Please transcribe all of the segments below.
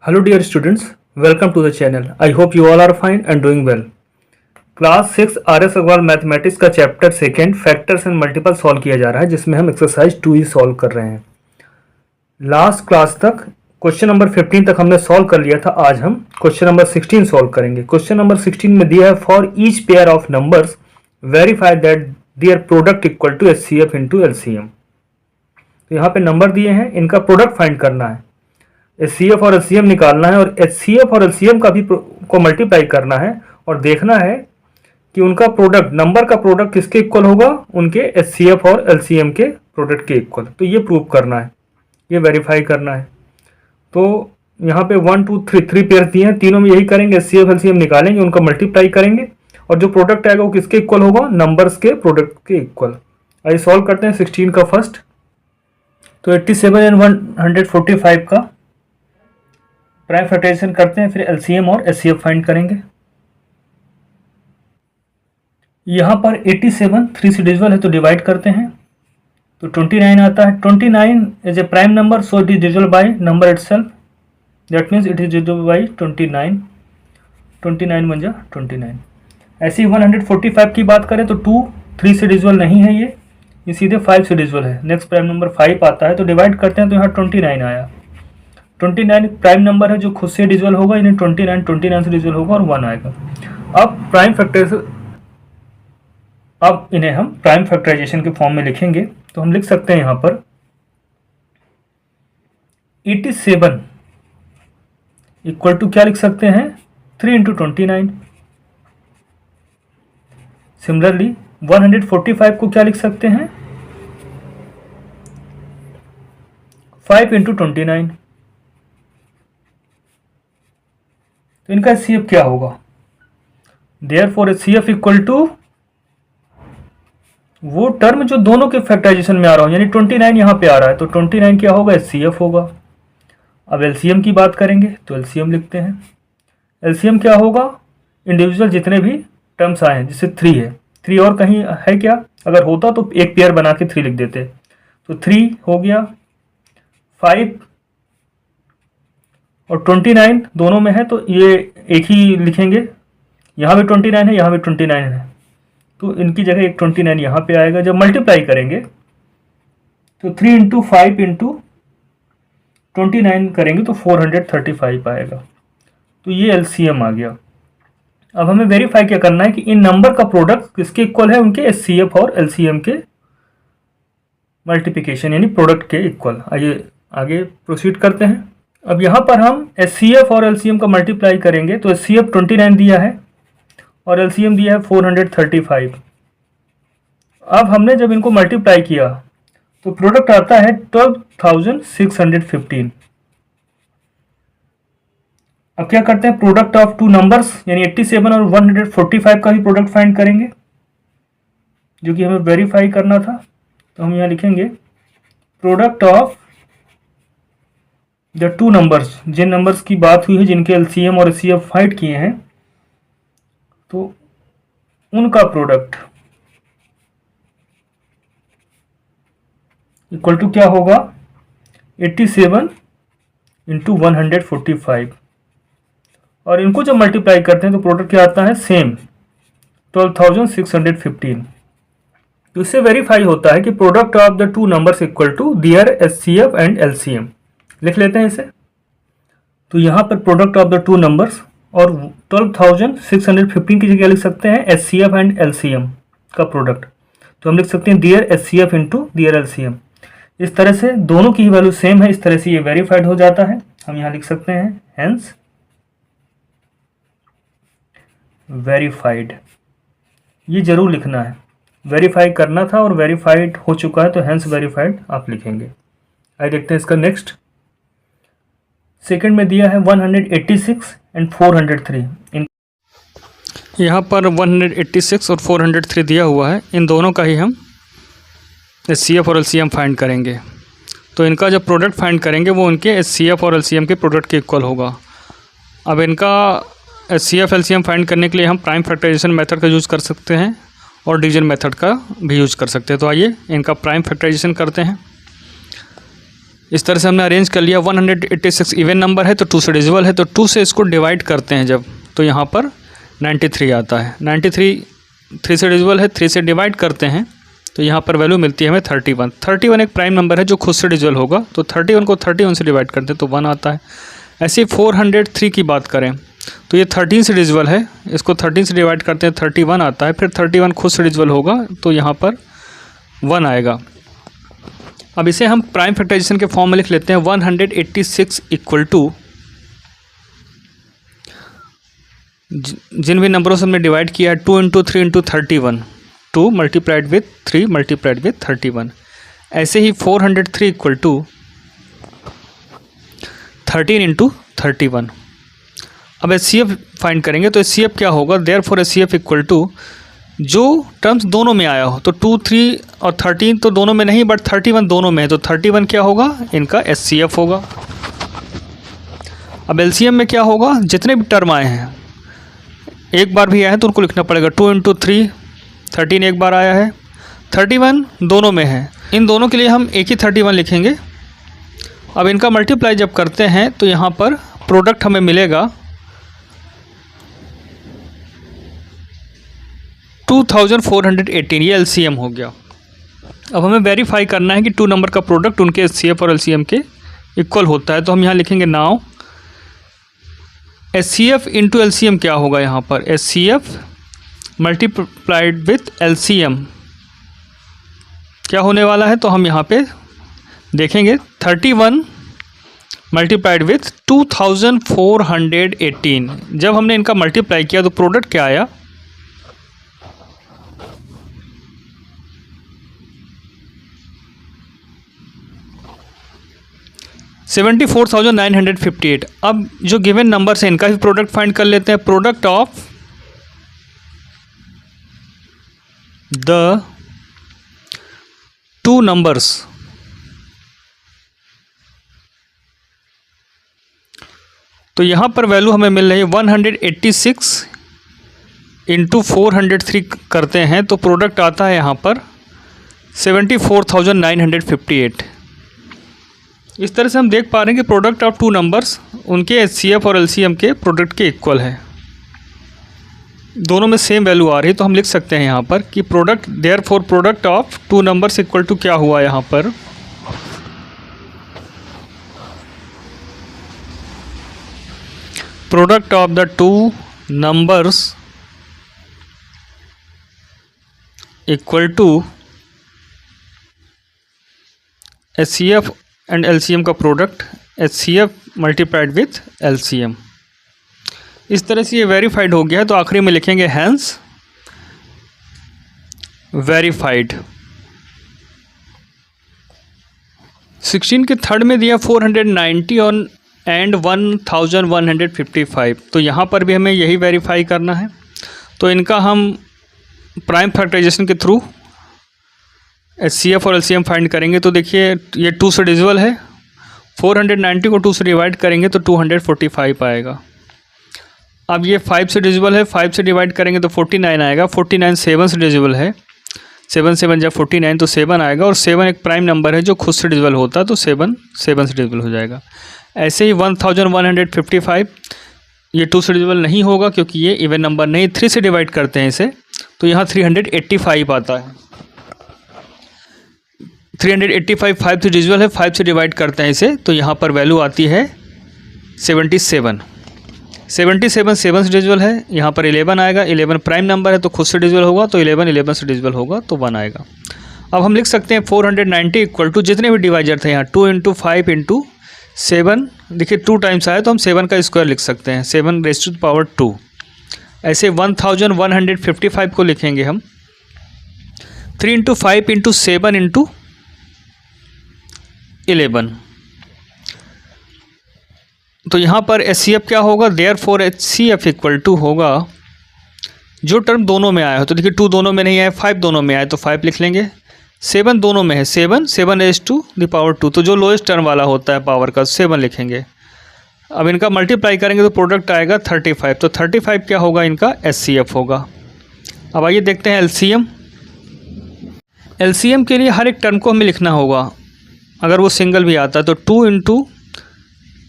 Hello dear students, welcome to the channel. I hope you all are fine and doing well. Class 6 RS Agarwal mathematics का chapter second factors and multiple solve किया जा रहा है, जिसमें हम exercise 2 ही solve कर रहे हैं। लास्ट क्लास तक क्वेश्चन नंबर 15 तक हमने सॉल्व कर लिया था। आज हम क्वेश्चन नंबर 16 सॉल्व करेंगे। क्वेश्चन नंबर 16 में दिया है for each pair of numbers verify that their product equal to HCF into LCM। तो यहाँ पे नंबर दिए हैं, इनका प्रोडक्ट फाइंड करना है, HCF और LCM निकालना है और HCF और LCM का भी को मल्टीप्लाई करना है और देखना है कि उनका प्रोडक्ट, नंबर का प्रोडक्ट किसके इक्वल होगा, उनके HCF और LCM के प्रोडक्ट के इक्वल। तो ये प्रूव करना है, ये वेरीफाई करना है। तो यहाँ पे 1 2 3 पेयर दिए हैं, तीनों में यही करेंगे, HCF LCM निकालेंगे, उनका मल्टीप्लाई करेंगे और जो प्रोडक्ट आएगा वो किसके इक्वल होगा, नंबर्स के प्रोडक्ट के इक्वल। आइए सॉल्व करते हैं 16 का फर्स्ट। तो 87 एंड 145 का प्राइम फैक्टराइजेशन करते हैं, फिर LCM और HCF फाइंड करेंगे। यहाँ पर 87 3 से डिविजिबल है तो डिवाइड करते हैं, तो 29 आता है। 29 is a prime number, so it is divisible by number itself, that means it is divisible by 29। 29 बन जा 29। ऐसे ही 145 की बात करें तो 2 3 से डिविजिबल नहीं है, ये सीधे 5 से डिविजिबल है। नेक्स्ट प्राइम नंबर 5 आता है तो डिवाइड करते हैं, तो यहाँ 29 आया। 29 प्राइम नंबर है जो खुद से डिविजिबल होगा, इन्हें 29 से डिविजिबल होगा और 1 आएगा। अब इन्हें हम प्राइम फैक्टराइजेशन के फॉर्म में लिखेंगे, तो हम लिख सकते हैं यहाँ पर 87 इक्वल टू क्या लिख सकते हैं, 3 इंटू 29। सिमिलरली 145 को क्या लिख सकते हैं, 5 इंटू 29। तो इनका HCF क्या होगा, देयरफॉर HCF इक्वल टू वो टर्म जो दोनों के फैक्टराइजेशन में आ रहा हो, यानी 29 यहाँ पे आ रहा है, तो 29 क्या होगा, HCF होगा। अब LCM की बात करेंगे तो LCM लिखते हैं। LCM क्या होगा, इंडिविजुअल जितने भी टर्म्स आए हैं, जैसे 3 है, 3 और कहीं है क्या, अगर होता तो एक पेयर बना के 3 लिख देते, तो 3 हो गया, 5 और 29 दोनों में है तो ये एक ही लिखेंगे। यहाँ भी 29 है, यहाँ भी 29 है, तो इनकी जगह एक 29 यहाँ पे आएगा। जब मल्टीप्लाई करेंगे तो 3 इंटू 5 इंटू 29 करेंगे तो 435 आएगा। तो ये LCM आ गया। अब हमें वेरीफाई क्या करना है कि इन नंबर का प्रोडक्ट किसके इक्वल है, उनके HCF और LCM के मल्टीप्लिकेशन यानी प्रोडक्ट के इक्वल। आइए आगे प्रोसीड करते हैं। अब यहाँ पर हम HCF और LCM का मल्टीप्लाई करेंगे, तो HCF 29 दिया है और LCM दिया है 435। अब हमने जब इनको मल्टीप्लाई किया तो प्रोडक्ट आता है 12,615। अब क्या करते हैं, प्रोडक्ट ऑफ टू नंबर्स यानी 87 और 145 का ही प्रोडक्ट फाइंड करेंगे, जो कि हमें वेरीफाई करना था। तो हम यहाँ लिखेंगे product of the two numbers, जिन नंबर्स की बात हुई है, जिनके LCM और HCF फाइंड किए हैं, तो उनका प्रोडक्ट इक्वल टू क्या होगा, 87 इंटू 145 और इनको जब मल्टीप्लाई करते हैं तो प्रोडक्ट क्या आता है, सेम 12,615। तो इससे वेरीफाई होता है कि product of the two numbers equal to their HCF and LCM। लिख लेते हैं इसे। तो यहाँ पर product of the two numbers और 12,615 की जगह लिख सकते हैं HCF एंड LCM का प्रोडक्ट, तो हम लिख सकते हैं their HCF into their LCM। इस तरह से दोनों की ही वैल्यू सेम है, इस तरह से ये वेरीफाइड हो जाता है। हम यहाँ लिख सकते हैं हेंस वेरीफाइड। ये जरूर लिखना है, वेरीफाई करना था और वेरीफाइड हो चुका है, तो हेंस वेरीफाइड आप लिखेंगे। आइए देखते हैं इसका नेक्स्ट। सेकंड में दिया है 186 एंड 403। यहाँ पर 186 और 403 दिया हुआ है, इन दोनों का ही हम HCF और LCM फाइंड करेंगे। तो इनका जब प्रोडक्ट फाइंड करेंगे वो उनके HCF और LCM के प्रोडक्ट के इक्वल होगा। अब इनका HCF LCM फाइंड करने के लिए हम प्राइम फैक्टराइजेशन मेथड का यूज़ कर सकते हैं और डिवीजन मेथड का भी यूज़ कर सकते हैं। तो आइए इनका प्राइम फैक्टराइजेशन करते हैं। इस तरह से हमने अरेंज कर लिया। 186 इवन नंबर है तो 2 से डिविजिबल है, तो 2 से इसको डिवाइड करते हैं जब, तो यहाँ पर 93 आता है। 93 3 से डिविजिबल है, 3 से डिवाइड करते हैं तो यहाँ पर वैल्यू मिलती है हमें 31। 31 एक प्राइम नंबर है जो खुद से डिविजिबल होगा, तो 31 को 31 से डिवाइड करते हैं तो 1 आता है। ऐसे ही 403 की बात करें तो ये 13 से डिविजिबल है, इसको 13 से डिवाइड करते हैं 31 आता है, फिर 31 खुद से डिविजिबल होगा तो यहाँ पर 1 आएगा। अब इसे हम प्राइम फैक्टराइजेशन के फॉर्म में लिख लेते हैं। 186 इक्वल टू जिन भी नंबरों से हमने डिवाइड किया है 2 × 3 × 31, 2 मल्टीप्लाइड विथ 3 मल्टीप्लाइड विथ 31। ऐसे ही 403 इक्वल टू 13 × 31। अब HCF फाइंड करेंगे तो HCF क्या होगा, देयरफॉर HCF इक्वल टू जो टर्म्स दोनों में आया हो, तो 2, 3 और 13 तो दोनों में नहीं, बट 31 दोनों में है, तो 31 क्या होगा, इनका HCF होगा। अब LCM में क्या होगा, जितने भी टर्म आए हैं, एक बार भी आए हैं तो उनको लिखना पड़ेगा। 2 × 3 13 एक बार आया है, 31 दोनों में है, इन दोनों के लिए हम एक ही 31 लिखेंगे। अब इनका मल्टीप्लाई जब करते हैं तो यहाँ पर प्रोडक्ट हमें मिलेगा 2418, ये LCM हो गया। अब हमें वेरीफाई करना है कि 2 नंबर का प्रोडक्ट उनके HCF और LCM के इक्वल होता है, तो हम यहाँ लिखेंगे नाउ HCF इंटू LCM क्या होगा, यहाँ पर HCF मल्टीप्लाइड विथ LCM क्या होने वाला है, तो हम यहाँ पे देखेंगे 31 मल्टीप्लाइड विथ 2418। जब हमने इनका मल्टीप्लाई किया तो प्रोडक्ट क्या आया, 74,958। अब जो गिवन नंबर है इनका भी प्रोडक्ट फाइंड कर लेते हैं। प्रोडक्ट ऑफ द 2 नंबर्स, तो यहाँ पर वैल्यू हमें मिल रही है 186 इंटू 403 करते हैं तो प्रोडक्ट आता है यहाँ पर 74,958। इस तरह से हम देख पा रहे हैं कि प्रोडक्ट ऑफ 2 नंबर्स उनके HCF और LCM के प्रोडक्ट के इक्वल है, दोनों में सेम वैल्यू आ रही है। तो हम लिख सकते हैं यहाँ पर कि product therefore product of 2 numbers equal to क्या हुआ यहाँ पर, product of the 2 numbers equal to HCF and LCM का product HCF multiplied with LCM। इस तरह से ये वेरीफाइड हो गया है, तो आखिरी में लिखेंगे हैंस वेरीफाइड। 16 के थर्ड में दिया 490 ऑन एंड 1155, तो यहाँ पर भी हमें यही वेरीफाई करना है। तो इनका हम प्राइम फैक्टराइजेशन के थ्रू HCF और LCM फाइंड करेंगे। तो देखिए ये 2 से डिविजिबल है, 490 को 2 से डिवाइड करेंगे तो 245 आएगा। अब ये 5 से डिविजिबल है, 5 से डिवाइड करेंगे तो 49 आएगा। 49 7 से डिविजिबल है, 7 7 जब 49 तो 7 आएगा, और 7 एक प्राइम नंबर है जो खुद से डिविजिबल होता है, तो 7 7 से डिविजिबल हो जाएगा। ऐसे ही 1155 ये 2 से डिविजिबल नहीं होगा क्योंकि ये इवन नंबर नहीं, 3 से डिवाइड करते हैं इसे, तो यहाँ 385 आता है। 385 5 से डिविजिबल है, 5 से डिवाइड करते हैं इसे, तो यहाँ पर वैल्यू आती है 77। 77 7 से डिविजिबल है, यहाँ पर 11 आएगा। 11 प्राइम नंबर है तो खुद से डिविजिबल होगा, तो 11 11 से डिविजिबल होगा तो 1 आएगा। अब हम लिख सकते हैं 490 इक्वल टू जितने भी डिवाइजर थे यहाँ 2 × 5 × 7, देखिए 2 टाइम्स आया तो हम 7 का स्क्वायर लिख सकते हैं, 7⁻²। ऐसे 1155 को लिखेंगे हम 3 × 5 × 7 × 11। तो यहाँ पर HCF क्या होगा, देयरफॉर HCF इक्वल टू होगा जो टर्म दोनों में आया हो, तो देखिए 2 दोनों में नहीं आया, 5 दोनों में आया तो 5 लिख लेंगे। 7 दोनों में है, 7 तो जो लोएस्ट टर्म वाला होता है पावर का 7 लिखेंगे। अब इनका मल्टीप्लाई करेंगे तो प्रोडक्ट आएगा 35, तो 35 क्या होगा, इनका HCF होगा। अब आइए देखते हैं LCM। LCM के लिए हर एक टर्म को हमें लिखना होगा। अगर वो सिंगल भी आता है तो 2 इंटू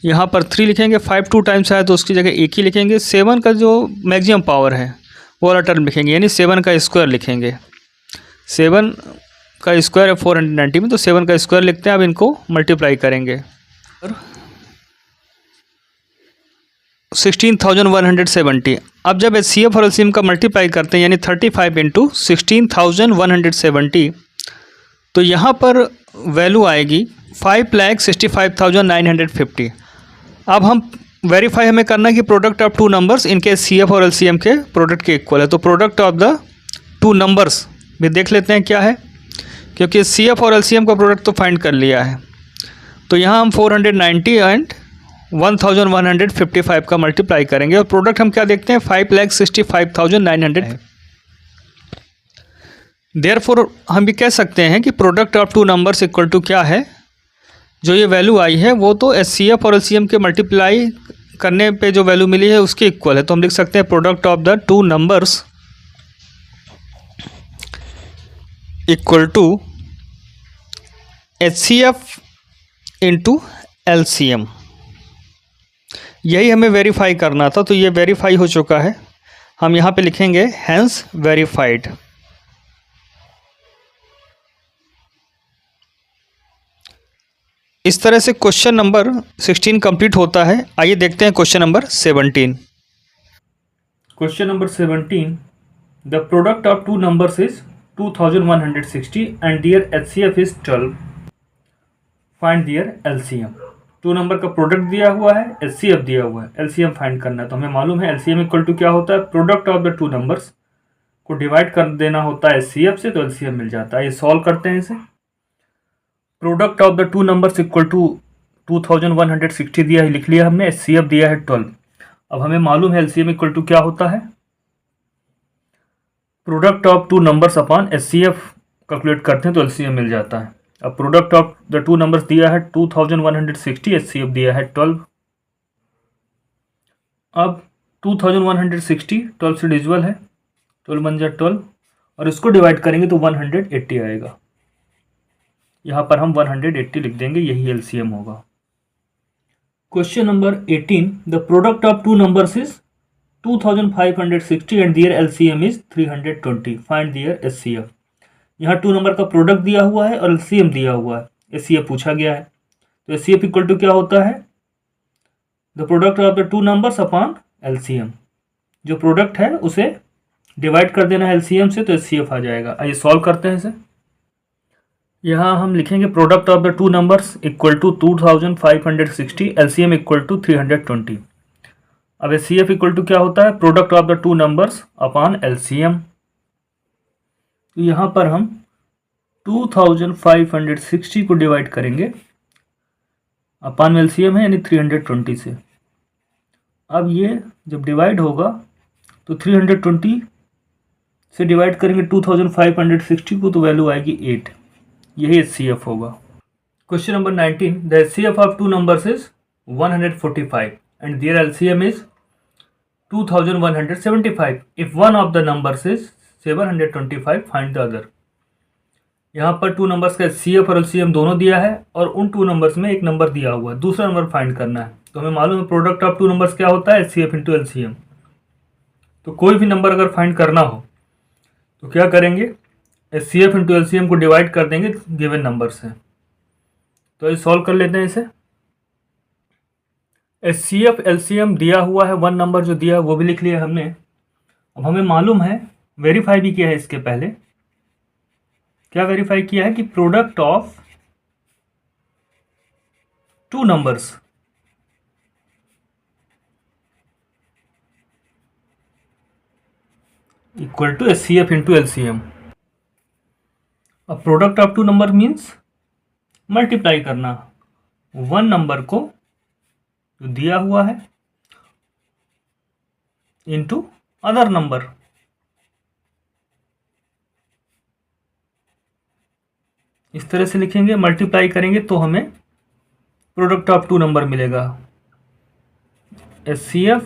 यहाँ पर 3 लिखेंगे, 5 2 टाइम्स आया तो उसकी जगह 1 ही लिखेंगे। 7 का जो मैक्सिमम पावर है वो वाला टर्म लिखेंगे, यानी 7 का स्क्वायर लिखेंगे। 7 का स्क्वायर है 490 में, तो 7 का स्क्वायर लिखते हैं। अब इनको मल्टीप्लाई करेंगे 16,170। अब जब HCF और LCM का मल्टीप्लाई करते हैं यानी 35 इंटू 16,170, तो यहाँ पर वैल्यू आएगी 5,65,950। अब हम वेरीफाई हमें करना है कि प्रोडक्ट ऑफ टू नंबर्स इनके CF और LCM के प्रोडक्ट के इक्वल है। तो product of the two numbers भी देख लेते हैं क्या है, क्योंकि CF और LCM का प्रोडक्ट तो फाइंड कर लिया है। तो यहाँ हम 490 एंड 1155 का मल्टीप्लाई करेंगे और प्रोडक्ट हम क्या देखते हैं 5,65,900 है। देयरफॉर हम भी कह सकते हैं कि product of two numbers equal to क्या है, जो ये वैल्यू आई है वो तो HCF और LCM के मल्टीप्लाई करने पे जो वैल्यू मिली है उसके इक्वल है। तो हम लिख सकते हैं product of the two numbers equal to HCF into LCM। यही हमें वेरीफाई करना था, तो ये वेरीफाई हो चुका है। हम यहाँ पे लिखेंगे हैंस वेरीफाइड। इस तरह से क्वेश्चन नंबर 16 कंप्लीट होता है। आइए देखते हैं question number 17। Question number 17, the product of two numbers is 2160 and their HCF is 12, find their LCM। Two number का प्रोडक्ट दिया हुआ है, HCF दिया हुआ है, LCM फाइंड करना है। तो हमें मालूम है LCM इक्वल टू क्या होता है, product of the two numbers को डिवाइड कर देना होता है HCF से, तो LCM मिल जाता है। ये सॉल्व करते हैं इसे। Product of the two numbers equal to 2160 दिया है, लिख लिया हमने, HCF दिया है 12। अब हमें मालूम है LCM इक्वल टू क्या होता है, product of two numbers upon HCF calculate करते हैं तो LCM मिल जाता है। अब product of the two numbers दिया है 2160, HCF दिया है 12। अब 2160 12 से डिविजिबल है, 12 बन जाए 12, और इसको डिवाइड करेंगे तो 180 आएगा। यहाँ पर हम 180 लिख देंगे, यही LCM होगा। Question number 18, the product of two numbers is 2560 and their LCM is 320, find their HCF। यहाँ टू नंबर का प्रोडक्ट दिया हुआ है और LCM दिया हुआ है, HCF पूछा गया है। तो HCF इक्वल टू क्या होता है, the product of the two numbers upon LCM। जो प्रोडक्ट है उसे डिवाइड कर देना है LCM से, तो HCF आ जाएगा। आइए सॉल्व करते हैं इसे। यहाँ हम लिखेंगे product of the two numbers equal to 2560, LCM equal to 320। अब HCF इक्वल टू क्या होता है, product of the two numbers upon LCM। तो यहाँ पर हम 2560 को डिवाइड करेंगे, अपॉन LCM है यानी 320 से। अब ये जब डिवाइड होगा तो 320 से डिवाइड करेंगे 2560 को, तो वैल्यू आएगी 8, यही HCF होगा। Question number 19, the HCF of two numbers is 145 and their LCM is 2175। If one of the numbers is 725, find the other. यहाँ पर टू नंबर्स का HCF और LCM दोनों दिया है और उन टू नंबर्स में एक नंबर दिया हुआ है, दूसरा नंबर फाइंड करना है। तो हमें मालूम है प्रोडक्ट ऑफ टू नंबर्स क्या होता है, HCF इंटू LCM। तो कोई भी नंबर अगर फाइंड करना हो तो क्या करेंगे, HCF इंटू LCM को डिवाइड कर देंगे गिवन नंबर से। तो ये सॉल्व कर लेते हैं इसे। HCF LCM दिया हुआ है, वन नंबर जो दिया है वो भी लिख लिया हमने। अब हमें मालूम है, वेरीफाई भी किया है इसके पहले। क्या वेरीफाई किया है कि product of two numbers equal to HCF into LCM। अब product of two number means multiply करना वन नंबर को जो दिया हुआ है इनटू अदर नंबर। इस तरह से लिखेंगे, मल्टीप्लाई करेंगे तो हमें प्रोडक्ट ऑफ टू नंबर मिलेगा। HCF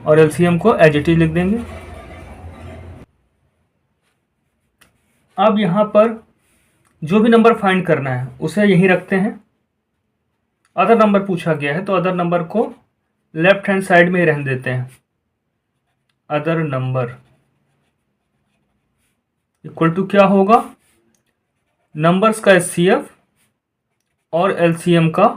और LCM को एज इट इज लिख देंगे। अब यहाँ पर जो भी नंबर फाइंड करना है उसे यहीं रखते हैं। अदर नंबर पूछा गया है तो अदर नंबर को लेफ्ट हैंड साइड में ही रहने देते हैं। अदर नंबर इक्वल टू क्या होगा, नंबर्स का HCF और LCM का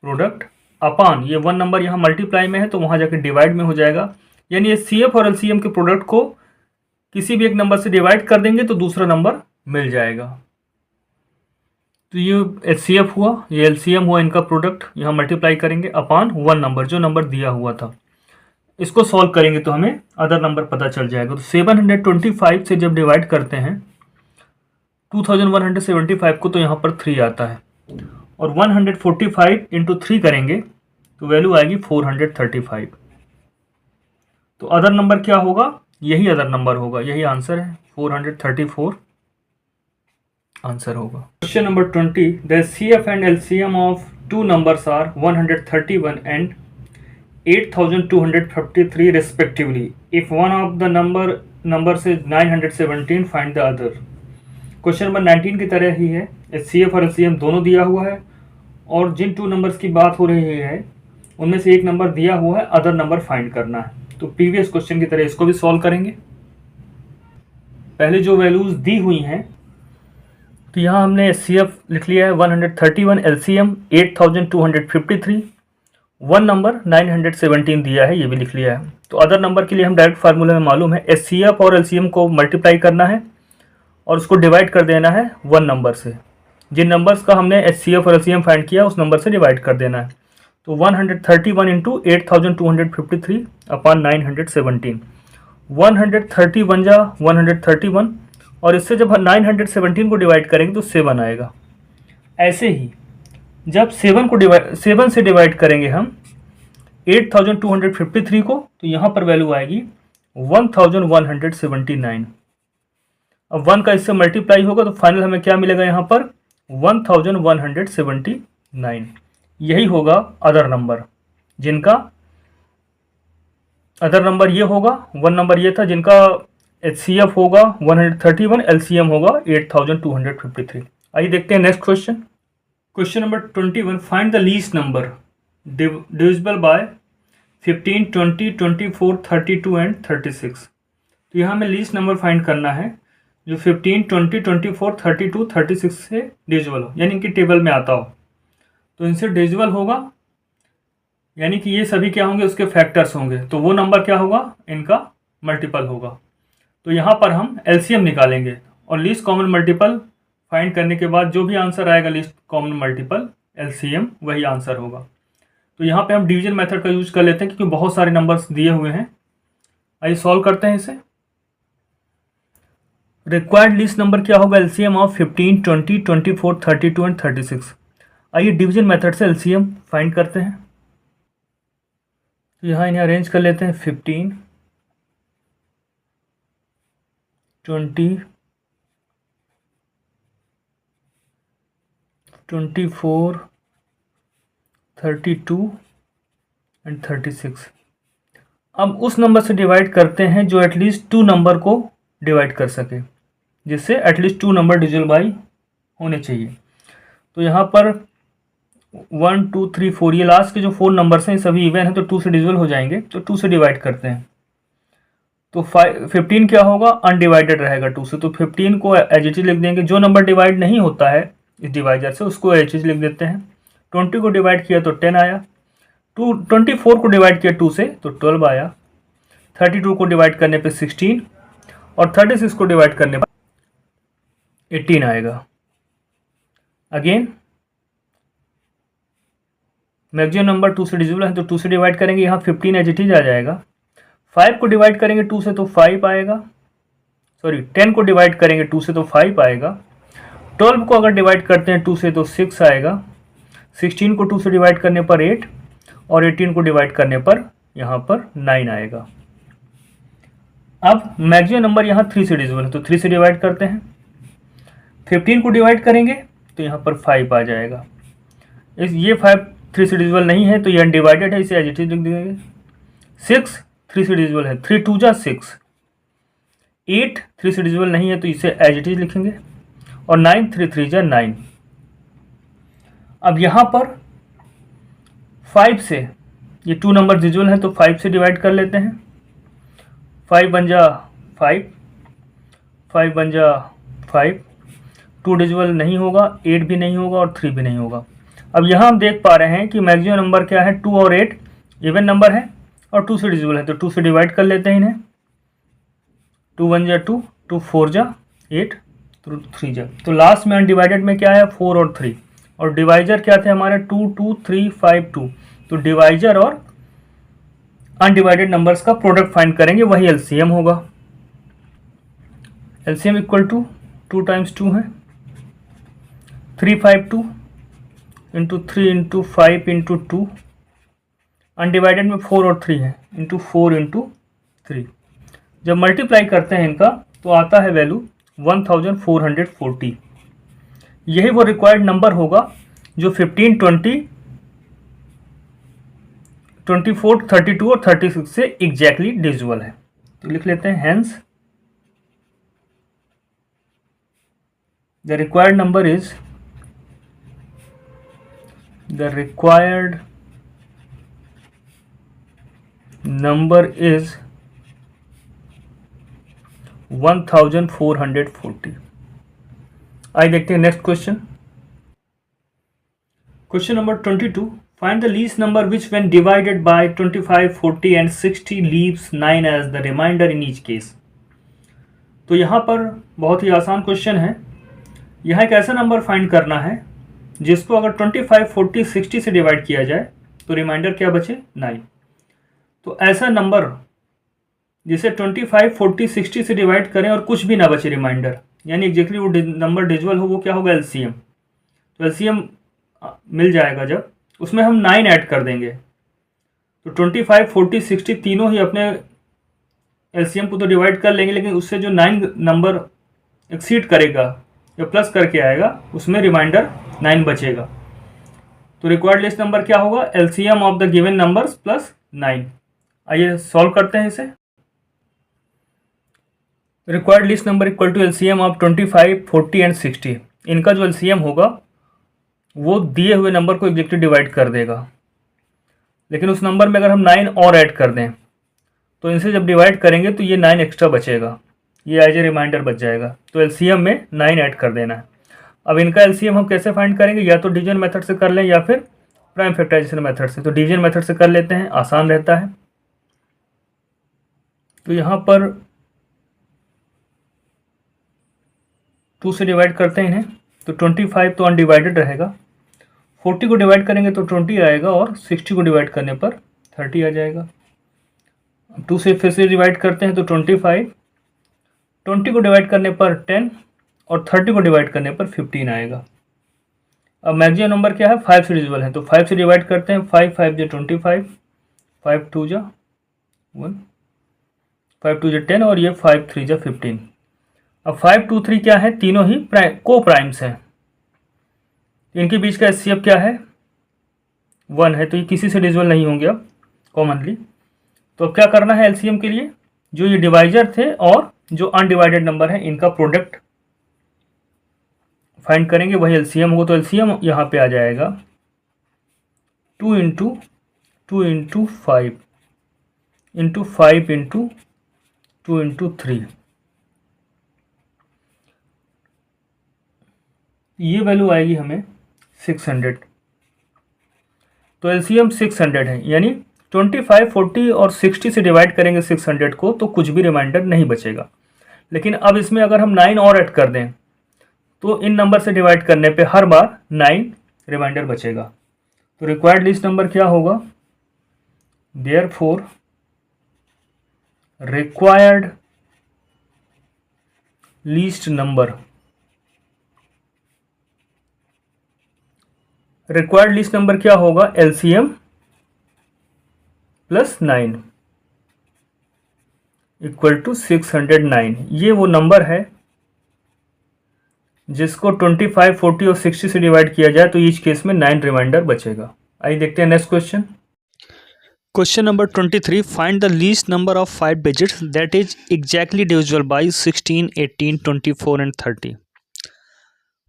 प्रोडक्ट अपान, ये वन नंबर यहाँ मल्टीप्लाई में है तो वहाँ जाकर डिवाइड में हो जाएगा। यानी HCF और LCM के प्रोडक्ट को किसी भी एक नंबर से डिवाइड कर देंगे तो दूसरा नंबर मिल जाएगा। तो ये HCF हुआ, ये LCM हुआ, इनका प्रोडक्ट यहाँ मल्टीप्लाई करेंगे अपान वन नंबर, जो नंबर दिया हुआ था। इसको सॉल्व करेंगे तो हमें अदर नंबर पता चल जाएगा। तो 725 से जब डिवाइड करते हैं 2175 को तो यहाँ पर 3 आता है, और 145 इंटू 3 करेंगे तो वैल्यू आएगी 435। तो अदर नंबर क्या होगा, यही अदर नंबर होगा, यही आंसर है, 434 आंसर होगा। Question number 20, the CF and LCM of two numbers are 131 and 8253 respectively. If one of the numbers is 917, find the other. Question number 19 की तरह ही है, HCF और LCM दोनों दिया हुआ है और जिन टू नंबर्स की बात हो रही है उनमें से एक नंबर दिया हुआ है, अदर नंबर फाइंड करना है। तो प्रीवियस क्वेश्चन की तरह इसको भी सॉल्व करेंगे। पहले जो वैल्यूज दी हुई हैं तो यहाँ हमने HCF लिख लिया है 131, LCM 8253, वन नंबर 917 दिया है, ये भी लिख लिया है। तो अदर नंबर के लिए हम डायरेक्ट फार्मूला में मालूम है, HCF और LCM को मल्टीप्लाई करना है और उसको डिवाइड कर देना है वन नंबर से। जिन नंबर्स का हमने HCF और LCM फाइंड किया उस नंबर से डिवाइड कर देना है। तो 131 इंटू 8253 अपान 917, 131 जा 131, और इससे जब 917 को डिवाइड करेंगे तो 7 आएगा। ऐसे ही जब 7 से डिवाइड करेंगे हम 8253 को तो यहाँ पर वैल्यू आएगी 1179। अब 1 का इससे मल्टीप्लाई होगा तो फाइनल हमें क्या मिलेगा, यहाँ पर 1179। यही होगा अदर नंबर, जिनका अदर नंबर ये होगा, वन नंबर ये था जिनका HCF होगा 131, LCM होगा 8253। आइए देखते हैं next question. Question number 21, find the least number divisible by 15, 20, 24, 32 and 36। तो यहाँ हमें लीस्ट नंबर फाइंड करना है जो 15, 20, 24, 32, 36 से डिविजिबल हो, यानी इनकी टेबल में आता हो। तो इनसे डिविजिबल होगा यानी कि ये सभी क्या होंगे, उसके फैक्टर्स होंगे, तो वो नंबर क्या होगा, इनका मल्टीपल होगा। तो यहाँ पर हम LCM निकालेंगे और लीस्ट कॉमन मल्टीपल फाइंड करने के बाद जो भी आंसर आएगा लीस्ट कॉमन मल्टीपल LCM वही आंसर होगा। तो यहाँ पे हम डिवीजन मेथड का यूज कर लेते हैं क्योंकि बहुत सारे नंबर्स दिए हुए हैं। आइए सॉल्व करते हैं इसे। रिक्वायर्ड लीस्ट नंबर क्या होगा, LCM ऑफ 15, 20, 24, 32 एंड 36। आइए डिवीजन मेथड से LCM फाइंड करते हैं। तो यहाँ इन्हें अरेंज कर लेते हैं, 15, 20, 24, 32 एंड 36। अब उस नंबर से डिवाइड करते हैं जो एटलीस्ट 2 नंबर को डिवाइड कर सके, जिससे एटलीस्ट 2 नंबर डिविजिबल बाई होने चाहिए। तो यहाँ पर 1, 2, 3, 4 ये लास्ट के जो 4 नंबर्स हैं सभी इवन हैं तो 2 से डिविजिबल हो जाएंगे, तो 2 से डिवाइड करते हैं। तो 15 क्या होगा, अनडिवाइडेड रहेगा 2 से, तो 15 को एज इट इज लिख देंगे। जो नंबर डिवाइड नहीं होता है इस डिवाइजर से उसको एज इट इज लिख देते हैं। 20 को डिवाइड किया तो 10 आया, 24 को डिवाइड किया 2 से तो 12 आया, 32 को डिवाइड करने पे 16 और 36 को डिवाइड करने पर 18 आएगा। अगेन मैक्सिमम नंबर 2 से डिविजिबल है तो 2 से डिवाइड करेंगे, यहाँ 15 एज इट इज आ जाएगा। 5 को डिवाइड करेंगे 2 से तो 5 आएगा, 10 को डिवाइड करेंगे 2 से तो 5 आएगा। 12 को अगर डिवाइड करते हैं 2 से तो 6 आएगा। 16 को 2 से डिवाइड करने पर 8 और 18 को डिवाइड करने पर यहाँ पर 9 आएगा। अब मैक्सिमम नंबर यहाँ 3 से डिविजिबल है तो 3 से डिवाइड करते हैं। 15 को डिवाइड करेंगे तो यहाँ पर 5 आ जाएगा। ये 5 3 से डिविजिबल नहीं है तो ये अनडिवाइडेड है, इसे एज इट इज लिख देंगे। 6 3 से डिविजिबल है, 3 2 जा 6। 8 3 से डिविजिबल नहीं है तो इसे एज इट इज लिखेंगे। और 9 3 3 जा 9। अब यहाँ पर 5 से ये 2 नंबर डिजिबल हैं तो 5 से डिवाइड कर लेते हैं। 5 बन जा 5, 5 बन जा 5, 2 डिजिबल नहीं होगा, 8 भी नहीं होगा और 3 भी नहीं होगा। अब यहाँ हम देख पा रहे हैं कि मैक्सिमम नंबर क्या है, 2 और 8 इवन नंबर है और 2 से डिजिबल है तो 2 से डिवाइड कर लेते हैं इन्हें। 2 1 जा 2, 2 4 जा 8, 3 जा, तो लास्ट में अनडिवाइडेड में क्या है 4 और 3, और डिवाइजर क्या थे हमारे 2 2 3 5 2, तो डिवाइजर और अनडिवाइडेड नंबर्स का प्रोडक्ट फाइंड करेंगे, वही एलसीएम होगा। एलसीएम इक्वल टू 2 टाइम्स 2 है 352 इंटू 3 इंटू 5 इंटू 2, अनडिवाइडेड में 4 और 3 है इंटू 4 इंटू 3। जब मल्टीप्लाई करते हैं इनका तो आता है वैल्यू 1440। यही वो रिक्वायर्ड नंबर होगा जो 15 20 24 32 और 36 से एग्जैक्टली डिविजिबल है। तो लिख लेते हैं hence the required number is is 1440। आइए देखते हैं next question. Question number 22, find the least number which when divided by 25 40 and 60 leaves 9 as the remainder in each case. तो यहाँ पर बहुत ही आसान क्वेश्चन है। यहाँ एक ऐसा नंबर फाइंड करना है जिसको अगर 25 40 60 से डिवाइड किया जाए तो रिमाइंडर क्या बचे 9। तो ऐसा नंबर जिसे 25 40 60 से डिवाइड करें और कुछ भी ना बचे रिमाइंडर, यानी एग्जैक्टली वो नंबर डिजिबल हो, वो क्या होगा एलसीएम। तो एलसीएम मिल जाएगा जब उसमें हम 9 ऐड कर देंगे तो 25 40 60 तीनों ही अपने एलसीएम को तो डिवाइड कर लेंगे, लेकिन उससे जो 9 नंबर एक्सीड करेगा या प्लस करके आएगा उसमें रिमाइंडर 9 बचेगा। तो रिक्वायर्ड लिस्ट नंबर क्या होगा, LCM of the given numbers plus 9। आइए सॉल्व करते हैं इसे। Required least number equal to LCM of 25 40 and 60। इनका जो एलसीएम होगा वो दिए हुए नंबर को एग्जैक्टली डिवाइड कर देगा, लेकिन उस नंबर में अगर हम 9 और ऐड कर दें तो इनसे जब डिवाइड करेंगे तो ये 9 एक्स्ट्रा बचेगा, ये एज ए रिमाइंडर बच जाएगा। तो एलसीएम में 9 ऐड कर देना है। अब इनका एलसीएम हम कैसे फाइंड करेंगे, या तो डिवीजन मेथड से कर लें या फिर प्राइम फैक्टराइजेशन मेथड से। तो डिवीजन मेथड से कर लेते हैं, आसान रहता है। तो यहाँ पर 2 से डिवाइड करते हैं इन्हें, तो 25 तो अनडिवाइडेड रहेगा, 40 को डिवाइड करेंगे तो 20 आएगा और 60 को डिवाइड करने पर 30 आ जाएगा। 2 से फिर से डिवाइड करते हैं तो 25, 20 को डिवाइड करने पर 10 और 30 को डिवाइड करने पर 15 आएगा। अब मैक्सिमम नंबर क्या है, 5 से डिविजिबल है, तो 5 से डिवाइड करते हैं। 5 5 जा 25, 5 2 जा 1, 5 2 जा 10 और ये 5 3 जा 15। अब 5 2 3 क्या है, तीनों ही को प्राइम्स हैं, इनके बीच का एचसीएफ क्या है 1 है, तो ये किसी से डिविजिबल नहीं होंगे अब कॉमनली। तो अब क्या करना है एलसीएम के लिए, जो ये डिवाइजर थे और जो अनडिवाइडेड नंबर है इनका प्रोडक्ट फाइंड करेंगे, वही एलसीएम होगा। तो एलसीएम यहाँ पे आ जाएगा 2 into 2 into 5 into 5 into 2 into 3। ये वैल्यू आएगी हमें 600। तो एलसीएम 600 है, यानी 25 40 और 60 से डिवाइड करेंगे 600 को तो कुछ भी रिमाइंडर नहीं बचेगा। लेकिन अब इसमें अगर हम 9 और ऐड कर दें तो इन नंबर से डिवाइड करने पे हर बार 9 रिमाइंडर बचेगा। तो रिक्वायर्ड लिस्ट नंबर क्या होगा, therefore required least number, required least number क्या होगा, एलसीएम प्लस 9 इक्वल टू 609। ये वो नंबर है जिसको 25 40 और 60 से डिवाइड किया जाए तो ईच केस में 9 रिमाइंडर बचेगा। आइए देखते हैं next question. Question number 23. Find the least number of 5 digits that is exactly divisible by 16, 18, 24 and 30.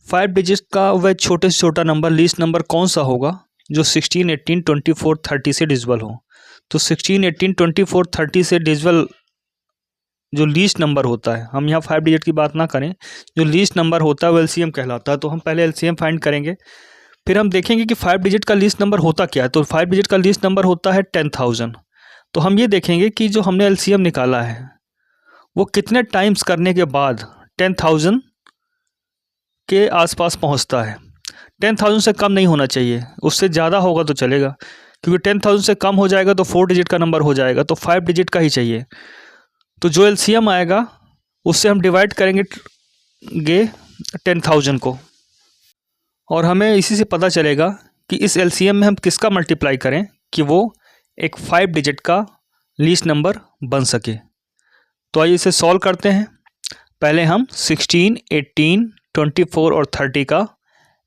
5 digit का वह छोटे से छोटा नंबर लीस्ट नंबर कौन सा होगा जो 16, 18, 24, 30 से डिविजिबल हो। तो 16, 18, 24, 30 से डिविजिबल जो लीस्ट नंबर होता है, हम यहाँ 5 डिजिट की बात ना करें, जो लीस्ट नंबर होता है वो एलसीएम कहलाता है। तो हम पहले एलसीएम फाइंड करेंगे, फिर हम देखेंगे कि 5 डिजिट का लीस्ट नंबर होता क्या है। तो 5 डिजिट का लीस्ट नंबर होता है 10,000। तो हम ये देखेंगे कि जो हमने एलसीएम निकाला है वो कितने टाइम्स करने के बाद 10,000 के आसपास पहुंचता है। 10,000 से कम नहीं होना चाहिए, उससे ज़्यादा होगा तो चलेगा, क्योंकि 10,000 से कम हो जाएगा तो 4 डिजिट का नंबर हो जाएगा, तो 5 डिजिट का ही चाहिए। तो जो एलसीएम आएगा उससे हम डिवाइड करेंगे 10,000 को, और हमें इसी से पता चलेगा कि इस एलसीएम में हम किसका मल्टीप्लाई करें कि वो एक 5 डिजिट का लीस्ट नंबर बन सके। तो आइए इसे सॉल्व करते हैं। पहले हम 16, 18, 24 और 30 का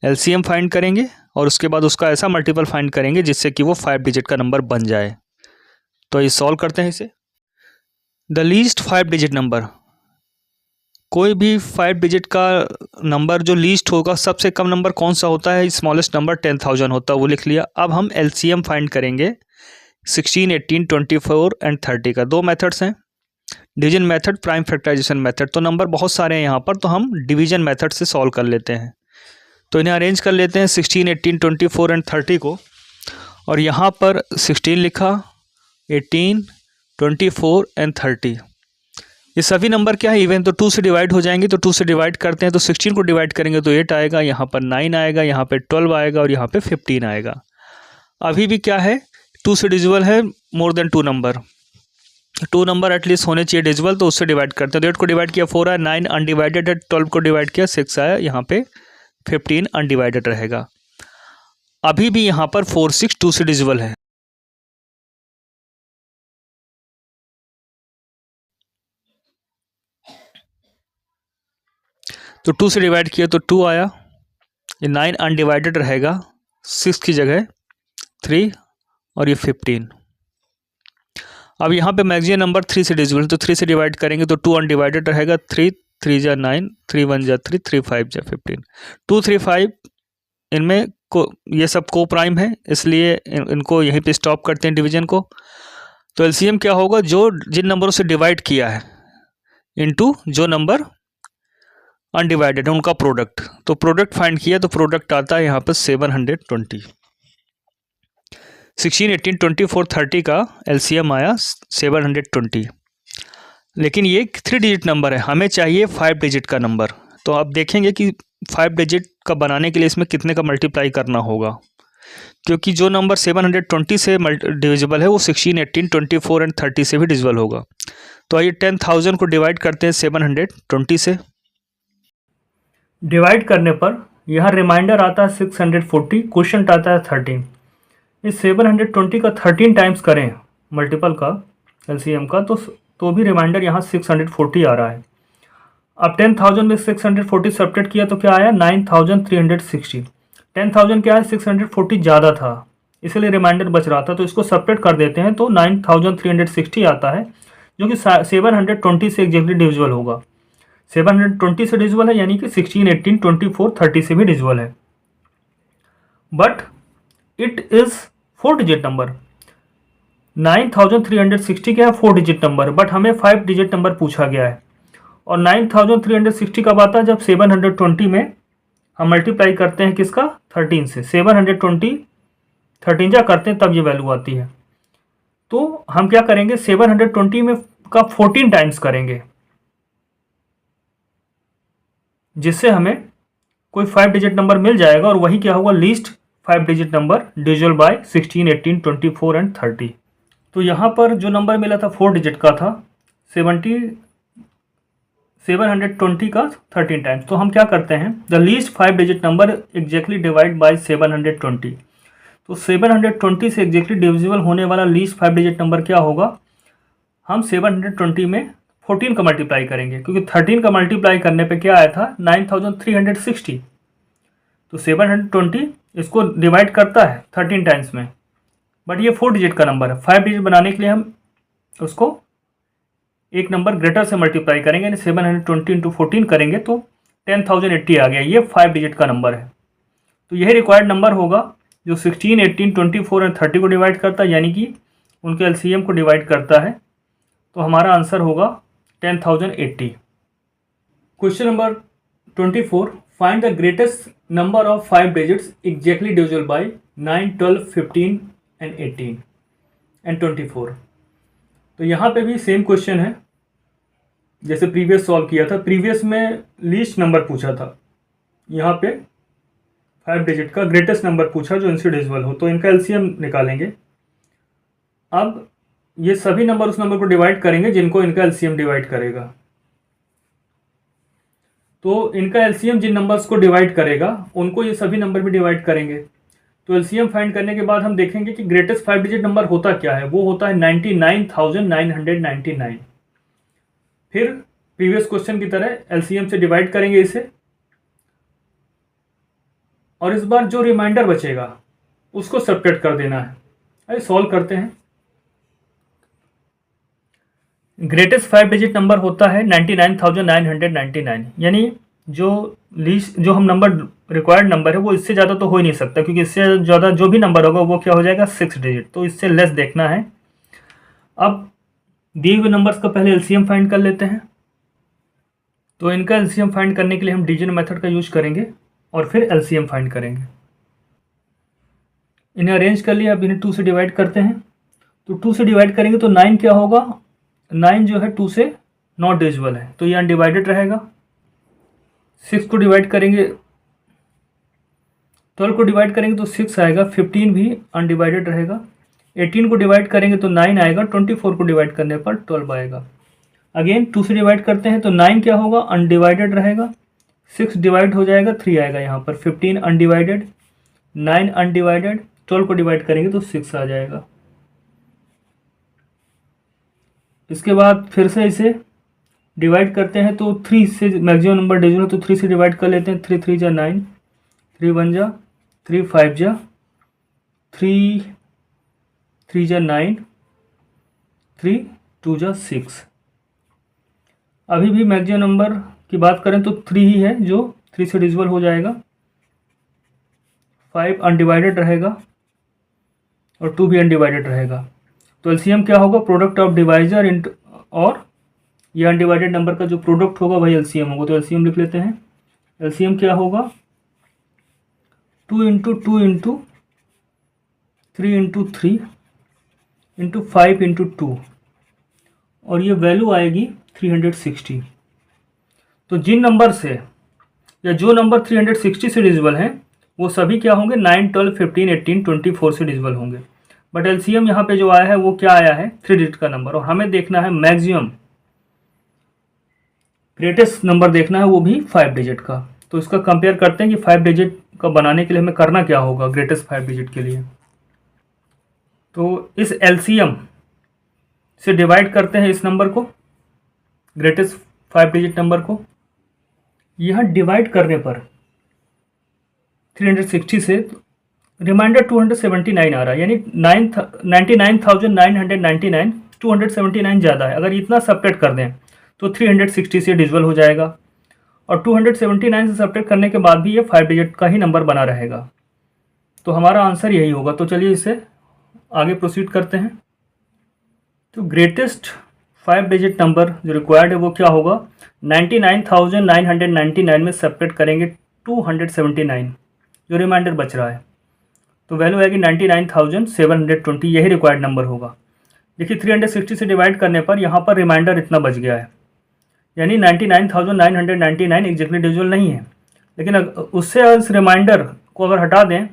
एलसीएम फाइंड करेंगे और उसके बाद उसका ऐसा मल्टीपल फाइंड करेंगे जिससे कि वो 5 डिजिट का नंबर बन जाए। तो ये सॉल्व करते हैं इसे। द लीस्ट 5 डिजिट नंबर, कोई भी 5 डिजिट का नंबर जो लीस्ट होगा, सबसे कम नंबर कौन सा होता है, स्मॉलेस्ट नंबर 10,000 होता है, वो लिख लिया। अब हम एलसीएम फाइंड करेंगे 16, 18, 24 एंड 30 का। दो मेथड्स हैं, division method, prime factorization method. तो नंबर बहुत सारे हैं यहाँ पर, तो हम डिवीजन मेथड से सॉल्व कर लेते हैं। तो इन्हें अरेंज कर लेते हैं 16, 18, 24 एंड 30 को, और यहाँ पर 16 लिखा, 18, 24 एंड 30। ये सभी नंबर क्या है, इवन, तो 2 से डिवाइड हो जाएंगे। तो 2 से डिवाइड करते हैं, तो 16 को डिवाइड करेंगे तो 8 आएगा, यहाँ पर 9 आएगा, यहाँ पे 12 आएगा और यहाँ पे 15 आएगा। अभी भी क्या है, 2 से डिविजिबल है more than 2 number, 2 number at least होने चाहिए डिविजिबल, तो उससे डिवाइड करते हैं। तो 8 को डिवाइड किया 4 आया, 9 अनडिवाइडेड है, 12 को डिवाइड किया 6 आया, यहाँ पे 15 अनडिवाइडेड रहेगा। अभी भी यहाँ पर 4, 6 2 से डिविजिबल है। तो 2 से डिवाइड किया तो 2 आया, ये 9 अनडिवाइडेड रहेगा, 6 की जगह 3 और ये 15। अब यहाँ पे मैक्सिमम नंबर 3 से डिविजिबल, तो 3 से डिवाइड करेंगे तो 2 अनडिवाइडेड रहेगा, 3 3 जा 9, 3 1 जा 3, 3 5 जा 15, 2 3 5। इनमें को ये सब को प्राइम है, इसलिए इनको यहीं पे स्टॉप करते हैं डिवीजन को। तो एलसीएम क्या होगा, जो जिन नंबरों से डिवाइड किया है इनटू जो नंबर अनडिवाइडेड है उनका प्रोडक्ट। तो प्रोडक्ट फाइंड किया तो प्रोडक्ट आता है यहाँ पर 720। 16, 18, 24, 30 का एलसीएम आया 720। लेकिन ये 3 डिजिट नंबर है, हमें चाहिए 5 डिजिट का नंबर। तो आप देखेंगे कि 5 डिजिट का बनाने के लिए इसमें कितने का मल्टीप्लाई करना होगा, क्योंकि जो नंबर 720 से डिविजिबल है वो 16, 18, 24 एंड 30 से भी डिविजिबल होगा। तो आइए 10,000 को डिवाइड करते हैं 720 से। डिवाइड करने पर यहाँ रिमाइंडर आता है 640, क्वेश्चन आता है 13। इस 720 का 13 टाइम्स करें मल्टीपल का एलसीएम का, तो भी रिमाइंडर यहाँ 640 आ रहा है। अब 10,000 में 640 सब्ट्रैक्ट किया तो क्या आया, 9,360। 10,000 क्या है, 640 ज़्यादा था, इसलिए रिमाइंडर बच रहा था, तो इसको सब्ट्रैक्ट कर देते हैं तो 9,360 आता है, जो कि 720 से एग्जैक्टली डिविजिबल होगा। 720 से डिविजिबल है, यानी कि 16, 18, 24, 30 से भी डिविजिबल है, but it is 4 digit number. 9,360 क्या है, 4 डिजिट नंबर, बट हमें 5 डिजिट नंबर पूछा गया है। और 9,360 कब आता है, जब 720 में हम मल्टीप्लाई करते हैं किसका, 13 से। 720 13 जा करते हैं तब ये वैल्यू आती है। तो हम क्या करेंगे, 720 में का 14 टाइम्स करेंगे, जिससे हमें कोई 5 डिजिट नंबर मिल जाएगा, और वही क्या होगा, least 5 digit number divisible by 16, 18, 24 and 30। तो यहाँ पर जो नंबर मिला था 4 डिजिट का था, 720 का 13 टाइम्स। तो हम क्या करते हैं, the least 5 digit number exactly divide by 720। तो 720 से एग्जैक्टली डिविजिबल होने वाला लीस्ट 5 डिजिट नंबर क्या होगा, हम 720 में 14 का मल्टीप्लाई करेंगे, क्योंकि 13 का मल्टीप्लाई करने पे क्या आया था, 9,360। तो 720 इसको डिवाइड करता है 13 टाइम्स में, बट ये 4 डिजिट का नंबर है। 5 डिजिट बनाने के लिए हम उसको एक नंबर ग्रेटर से मल्टीप्लाई करेंगे, यानी 720 इंटू 14 करेंगे तो 10,080 आ गया, ये 5 डिजिट का नंबर है। तो यही रिक्वायर्ड नंबर होगा जो 16, 18, 24 और 30 को डिवाइड करता है, यानी कि उनके एलसीएम को डिवाइड करता है। तो हमारा आंसर होगा 10,080। Question number 24, find the greatest number of 5 digits exactly divisible by 9, 12, 15 and 18 and 24। तो यहाँ पे भी सेम क्वेश्चन है जैसे प्रीवियस सॉल्व किया था। प्रीवियस में लीस्ट नंबर पूछा था, यहाँ पे 5 डिजिट का ग्रेटेस्ट नंबर पूछा जो इनसे डिविजिबल हो, तो इनका एलसीएम निकालेंगे। अब ये सभी नंबर उस नंबर को डिवाइड करेंगे जिनको इनका एलसीएम डिवाइड करेगा। तो इनका एलसीएम जिन नंबर्स को डिवाइड करेगा उनको ये सभी नंबर भी डिवाइड करेंगे। तो एलसीएम फाइंड करने के बाद हम देखेंगे कि ग्रेटेस्ट 5 डिजिट नंबर होता क्या है। वो होता है 99,999। फिर प्रीवियस क्वेश्चन की तरह एलसीएम से डिवाइड करेंगे इसे, और इस बार जो रिमाइंडर बचेगा उसको सब्ट्रैक्ट कर देना है। आइए सॉल्व करते हैं। ग्रेटेस्ट 5 डिजिट नंबर होता है 99,999, यानी जो हम नंबर रिक्वायर्ड नंबर है वो इससे ज़्यादा तो हो ही नहीं सकता, क्योंकि इससे ज़्यादा जो भी नंबर होगा वो क्या हो जाएगा 6 डिजिट, तो इससे लेस देखना है। अब दिए हुए नंबर्स का पहले एलसीएम फाइंड कर लेते हैं। तो इनका एलसीएम फाइंड करने के लिए हम डिवीजन मेथड का यूज करेंगे और फिर एलसीएम फाइंड करेंगे। इन्हें अरेंज कर लिया, अब इन्हें 2 से डिवाइड करते हैं। तो 2 से डिवाइड करेंगे तो 9 क्या होगा, 9 जो है 2 से नॉट डिविजिबल है, तो ये अनडिवाइडेड रहेगा। 6 को डिवाइड करेंगे, 12 को डिवाइड करेंगे तो 6 आएगा, 15 भी अनडिवाइडेड रहेगा। 18 को डिवाइड करेंगे तो 9 आएगा, 24 को डिवाइड करने पर 12 आएगा। अगेन 2 से डिवाइड करते हैं तो 9 क्या होगा, अनडिवाइडेड रहेगा। 6 डिवाइड हो जाएगा, 3 आएगा यहाँ पर। 15 अनडिवाइडेड, 9 अनडिवाइडेड, 12 को डिवाइड करेंगे तो 6 आ जाएगा। इसके बाद फिर से इसे डिवाइड करते हैं तो 3 से मैक्सिमम नंबर डिविजिबल है, तो 3 से डिवाइड कर लेते हैं। 3 3 जा 9, 3 1 जा 3, 5 जा 3, 3 जा 9, 3 2 जा 6। अभी भी मैक्सिमम नंबर की बात करें तो 3 ही है जो 3 से डिविजिबल हो जाएगा। 5 अनडिवाइडेड रहेगा और 2 भी अनडिवाइडेड रहेगा। तो एलसीएम क्या होगा, प्रोडक्ट ऑफ डिवाइजर इंटू, और ये अनडिवाइडेड नंबर का जो प्रोडक्ट होगा वही एलसीएम होगा। तो एलसीएम लिख लेते हैं। एलसीएम क्या होगा, 2 into 2 into 3 into 3 into 5 into 2, और ये वैल्यू आएगी 360। तो जिन नंबर से या जो नंबर 360 से डिविजिबल हैं वो सभी क्या होंगे, 9, 12, 15, 18, 24 से डिविजिबल होंगे। बट एलसीएम यहाँ पे जो आया है वो क्या आया है, 3 डिजिट का नंबर, और हमें देखना है मैक्सिमम ग्रेटेस्ट नंबर देखना है, वो भी 5 डिजिट का। तो इसका कंपेयर करते हैं कि 5 डिजिट का बनाने के लिए हमें करना क्या होगा ग्रेटेस्ट 5 डिजिट के लिए। तो इस एलसीएम से डिवाइड करते हैं इस नंबर को, ग्रेटेस्ट 5 डिजिट नंबर को। यहाँ डिवाइड करने पर 360 से रिमाइंडर 279 आ रहा है, यानी 99,999, 279 ज़्यादा है। अगर इतना सब्ट्रैक्ट कर दें तो 360 से डिविजिबल हो जाएगा, और 279 से सब्ट्रैक्ट करने के बाद भी ये 5 डिजिट का ही नंबर बना रहेगा। तो हमारा आंसर यही होगा। तो चलिए इसे आगे प्रोसीड करते हैं। तो ग्रेटेस्ट 5 डिजिट नंबर जो रिक्वायर्ड है वो क्या होगा, 99,999 में सब्ट्रैक्ट करेंगे 279, जो रिमाइंडर बच रहा है, तो वैल्यू आएगी 99,720। यही रिक्वायर्ड नंबर होगा। देखिए 360 से डिवाइड करने पर यहाँ पर रिमाइंडर इतना बच गया है, यानी 99,999 एग्जैक्टली डिविजिबल नहीं है। लेकिन उससे उस रिमाइंडर को अगर हटा दें,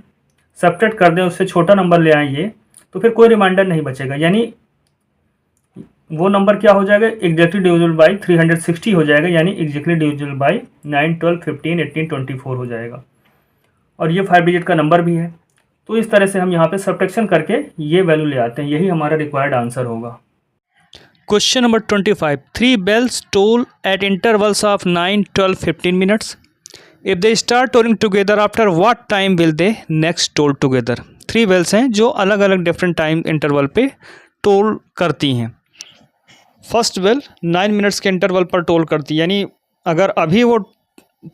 सब्ट्रैक्ट कर दें, उससे छोटा नंबर ले आएँ ये, तो फिर कोई रिमाइंडर नहीं बचेगा, यानी वो नंबर क्या हो जाएगा, एग्जैक्टली डिविजिबल बाई 360 हो जाएगा, यानी एग्जैक्टली डिविजिबल बाई 9, 12, 15, 18, 24 हो जाएगा। और ये 5 डिजिट का नंबर भी है। तो इस तरह से हम यहाँ पे सब्ट्रैक्शन करके ये वैल्यू ले आते हैं। यही हमारा रिक्वायर्ड आंसर होगा। Question number 25, 3 bells toll at intervals of 9, 12, 15 minutes. If they start tolling together, after what time will they next toll together? 3 bells हैं जो अलग अलग डिफरेंट टाइम इंटरवल पे टोल करती हैं। फर्स्ट बेल 9 मिनट्स के interval पर टोल करती है, यानी अगर अभी वो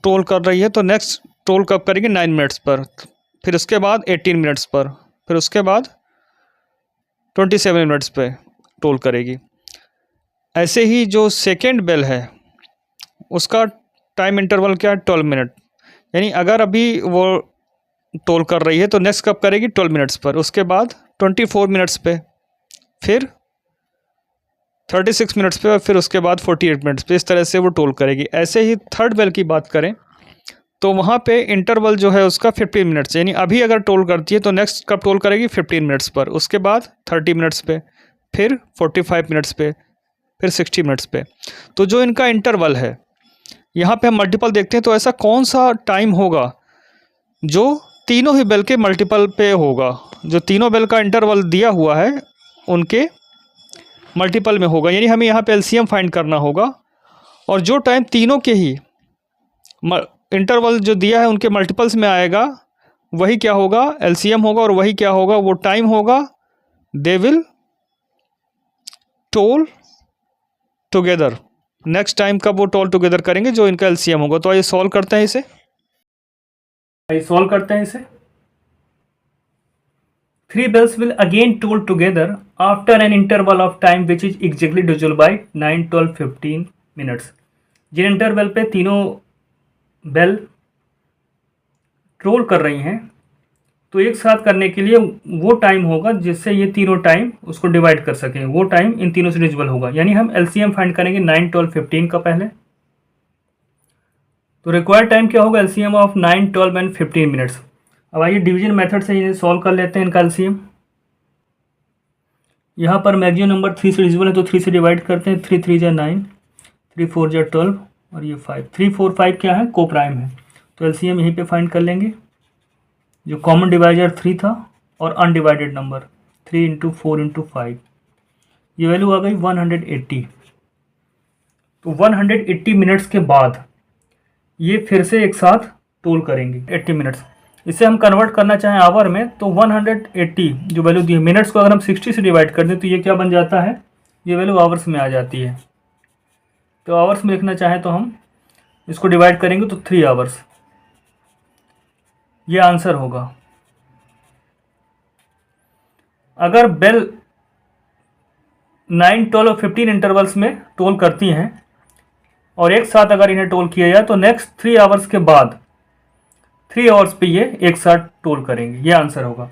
टोल कर रही है तो नेक्स्ट टोल कब करेगी 9 मिनट्स पर, फिर उसके बाद 18 मिनट्स पर, फिर उसके बाद 27 मिनट्स पे टोल करेगी। ऐसे ही जो सेकेंड बेल है उसका टाइम इंटरवल क्या है 12 मिनट, यानी अगर अभी वो टोल कर रही है तो नेक्स्ट कब करेगी 12 मिनट्स पर, उसके बाद 24 मिनट्स पे, फिर 36 मिनट्स पे और फिर उसके बाद 48 मिनट्स पे, इस तरह से वो टोल करेगी। ऐसे ही थर्ड बेल की बात करें तो वहाँ पे इंटरवल जो है उसका 15 मिनट्स, यानी अभी अगर टोल करती है तो नेक्स्ट कब टोल करेगी 15 मिनट्स पर, उसके बाद 30 मिनट्स पे, फिर 45 मिनट्स पे, फिर 60 मिनट्स पे। तो जो इनका इंटरवल है यहाँ पे हम मल्टीपल देखते हैं तो ऐसा कौन सा टाइम होगा जो तीनों ही बेल के मल्टीपल पे होगा, जो तीनों बेल का इंटरवल दिया हुआ है उनके मल्टीपल में होगा, यानी हमें यहाँ पे एलसीएम फाइंड करना होगा। और जो टाइम तीनों के ही इंटरवल जो दिया है उनके मल्टीपल्स में आएगा वही क्या होगा एलसीएम होगा, और वही क्या होगा वो टाइम होगा they will toll together. Next time कब वो टोल टुगेदर करेंगे जो इनका एलसीएम होगा। तो आइए सॉल्व करते हैं इसे। Three bells will again toll together after an interval of time which is exactly divisible by 9, 12, 15 minutes. Jin interval पे तीनों बेल टोल कर रही हैं तो एक साथ करने के लिए वो टाइम होगा जिससे ये तीनों टाइम उसको डिवाइड कर सकें, वो टाइम इन तीनों से डिविजिबल होगा। यानी हम एलसीएम फाइंड करेंगे 9, 12, 15 का पहले। तो रिक्वायर्ड टाइम क्या होगा एलसीएम ऑफ 9, 12 एंड 15 मिनट्स। अब आइए डिवीजन मेथड से इन्हें सॉल्व कर लेते हैं इनका एलसीएम। यहाँ पर मैक्सिमम नंबर 3 से डिविजिबल है तो 3 से डिवाइड करते हैं। 3 3 जा 9, 3 4 जा 12 और ये 5। 3 4 5 क्या है को प्राइम है, तो एलसीएम यहीं पे फाइंड कर लेंगे। जो कॉमन डिवाइजर 3 था और अनडिवाइडेड नंबर 3 इंटू 4 इंटू 5, ये वैल्यू आ गई 180। तो 180 मिनट्स के बाद ये फिर से एक साथ टोल करेंगे 80 मिनट्स। इसे हम कन्वर्ट करना चाहें आवर में तो 180 जो वैल्यू दी है मिनट्स को अगर हम 60 से डिवाइड कर दें तो ये क्या बन जाता है, ये वैल्यू आवर्स में आ जाती है। तो आवर्स में लिखना चाहें तो हम इसको डिवाइड करेंगे तो 3 आवर्स, ये आंसर होगा। अगर बेल 9, 12 और 15 इंटरवल्स में टोल करती हैं और एक साथ अगर इन्हें टोल किया जाए तो नेक्स्ट 3 आवर्स के बाद 3 आवर्स पे ये एक साथ टोल करेंगे, ये आंसर होगा।